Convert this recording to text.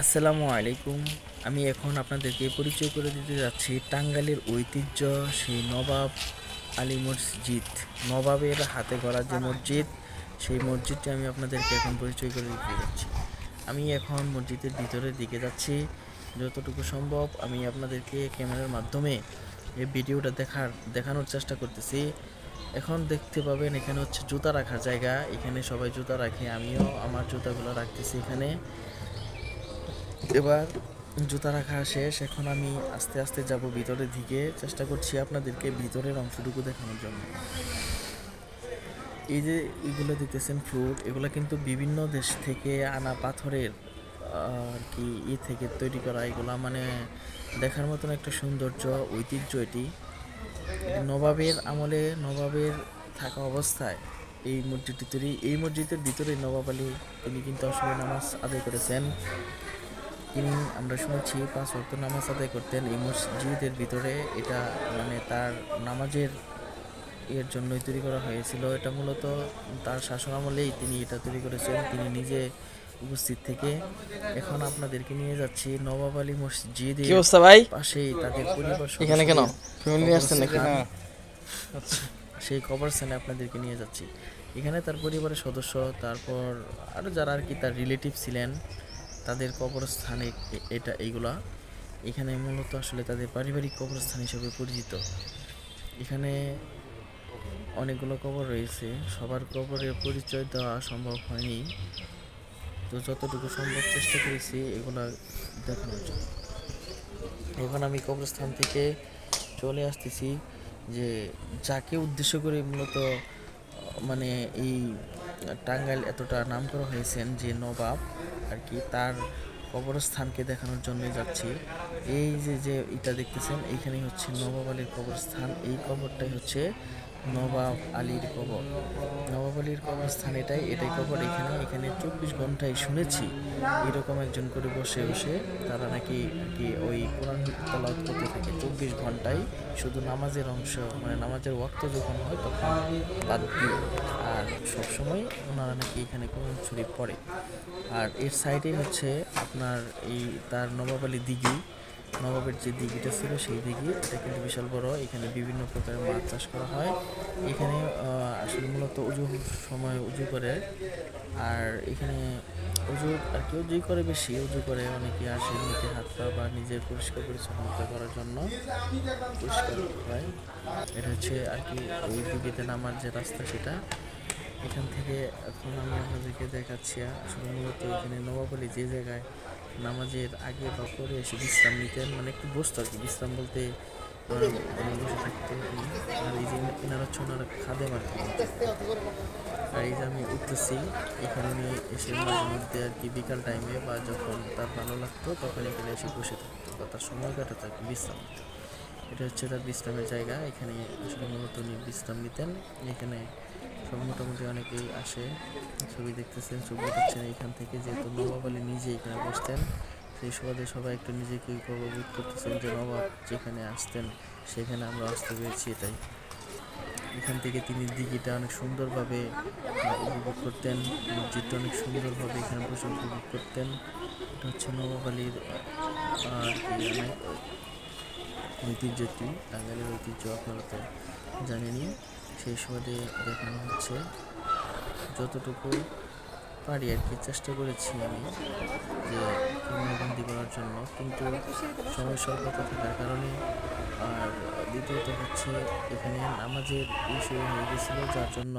আসসালামু আলাইকুম। আমি এখন আপনাদেরকে পরিচয় করে দিতে যাচ্ছি টাঙ্গাইলের ঐতিহ্য সেই নবাব আলী মসজিদ। নবাবের হাতে গড়া যে মসজিদ, সেই মসজিদটি আমি আপনাদেরকে এখন পরিচয় করে দিতে যাচ্ছি। আমি এখন মসজিদের ভিতরের দিকে যাচ্ছি। যতটুকু সম্ভব আমি আপনাদেরকে ক্যামেরার মাধ্যমে এই ভিডিওটা দেখানোর চেষ্টা করতেছি। এখন দেখতে পাবেন এখানে হচ্ছে জুতা রাখার জায়গা। এখানে সবাই জুতা রাখে, আমিও আমার জুতাগুলো রাখতেছি এখানে। এবার জুতা রাখা শেষ, এখন আমি আস্তে আস্তে যাব ভিতরের দিকে। চেষ্টা করছি আপনাদেরকে ভিতরের অংশটুকু দেখানোর জন্য। এই যে এগুলো দেখতেছেন ফ্লোর, এগুলো কিন্তু বিভিন্ন দেশ থেকে আনা পাথরের আর কি থেকে তৈরি করা। এগুলা মানে দেখার মতন একটা সৌন্দর্য, ঐতিহ্য এটি। নবাবের আমলে, নবাবের থাকা অবস্থায় এই মসজিদটি তৈরি। এই মসজিদের ভিতরে নবাব আলী তিনি কিন্তু আসলে নামাজ আদায় করেছেন। তিনি, আমরা শুনেছি, 5 ওয়াক্ত নামাজ আদায় করতেন এই মসজিদের ভিতরে। এটা মানে তার নামাজের এর জন্যই তৈরি করা হয়েছিল। এটা মূলত তার শাসন আমলেই তিনি এটা তৈরি করেছেন, তিনি নিজে উপস্থিত থেকে। এখন আপনাদেরকে নিয়ে যাচ্ছি নবাব আলী কি মসজিদের অবস্থা ভাই? পাশেই তাদের পরিবার এখানে কেন? সদস্যদের ফ্যামিলি আসছেন নাকি? কবরস্থান। আচ্ছা, সেই কবরস্থানে আপনাদেরকে নিয়ে যাচ্ছি। এখানে তার পরিবারের সদস্য, তারপর আরও যারা আর কি তার রিলেটিভ ছিলেন, তাদের কবরস্থানে এটা এইগুলা। এখানে মূলত আসলে তাদের পারিবারিক কবরস্থান হিসেবে পরিচিত। এখানে অনেকগুলো কবর রয়েছে, সবার কবরের পরিচয় দেওয়া সম্ভব হয়নি, তো যতটুকু সম্ভব চেষ্টা করেছি এগুলা দেখানোর জন্য। এখন আমি কবরস্থান থেকে চলে আসতেছি যে যাকে উদ্দেশ্য করে মূলত মানে এই টাঙ্গাইল এতটা নাম করা হয়েছেন, যে নবাব আর কি, তার কবরস্থানকে দেখানোর জন্যই যাচ্ছি। এই যে যে এটা দেখতেছেন, এইখানেই হচ্ছে নবাব আলীর কবরস্থান। এই কবরটাই হচ্ছে নবাব আলীর কবর। নবাব আলীর কবরস্থান এটাই কবর। এখানে 24 ঘন্টায় শুনেছি এরকম একজন করে বসে বসে তারা নাকি আর কি ওই কোরআন তেলাওয়াত করতে থাকে 24 ঘন্টায়, শুধু নামাজের অংশ, মানে নামাজের ওয়াক্ত যখন হয় তখন বাদ দিয়ে। আর সবসময় ওনারা নাকি এখানে কোরআন শরীফ পড়ে। আর এর সাইডে হচ্ছে আপনার এই তার নবাব আলী দিঘি। নবাবের যে দিঘিটা ছিল সেই দিঘি, এটা কিন্তু বিশাল বড়। এখানে বিভিন্ন প্রকারের মাছ চাষ করা হয়। এখানে আসলে মূলত সময় উজু করে। আর এখানে উজু আর কি উজুই করে, বেশি উজু করে অনেকে আসে নিজের হাত পা বা নিজের পরিষ্কার পরিচ্ছন্নতা করার জন্য পরিষ্কার হয়। এটা হচ্ছে আর কি ওই দিঘিতে নামার যে রাস্তা সেটা। এখান থেকে এখন আমি আপনাদেরকে দেখাচ্ছি আসলে মূলত এখানে নবাব আলী যে জায়গায় নামাজের আগে বা পরে এসে বিশ্রাম নিতেন, মানে একটু বসতো আর কি, বিশ্রাম বলতে বসে থাকতো। আর এই যে এনারা হচ্ছে ওনারা খাদেম আর কি। আর এই যে আমি উঠতেছি, এখানে নিয়ে এসে মাঝে মধ্যে আর কি বিকাল টাইমে বা যখন তার ভালো লাগতো তখন এখানে এসে বসে থাকতো বা তার সময় কাটাতো আর কি, বিশ্রাম নিত। এটা হচ্ছে তার বিশ্রামের জায়গা। এখানে আসলে মূলত উনি বিশ্রাম নিতেন। এখানে সব মোটামুটি অনেকেই আসে, ছবি দেখতেছেন, ছবি উঠাচ্ছেন এখান থেকে। যেহেতু নবাব আলী নিজে এখানে বসতেন, সেই সুবাদে সবাই একটু নিজেকে গর্ববোধ করতেছেন যে নবাব যেখানে আসতেন সেখানে আমরা আসতে পেরেছি। এটাই, এখান থেকে তিনি দিঘিটা অনেক সুন্দরভাবে উপভোগ করতেন, মসজিদটা অনেক সুন্দরভাবে এখানে বসে উপভোগ করতেন। এটা হচ্ছে নবাব আলীর আর কি অনেক ঐতিহ্যটি, টাঙ্গাইলের ঐতিহ্য আপনারা তো জানেনই। সেই সুবাদে দেখানো হচ্ছে যতটুকু পারি আর কি, চেষ্টা করেছি আমি যে ক্যামেরাবন্দি করার জন্য, কিন্তু সময় স্বল্পতা থাকার কারণে। আর দ্বিতীয়ত হচ্ছে এখানে নামাজের ইস্যু হয়ে গেছিলো, যার জন্য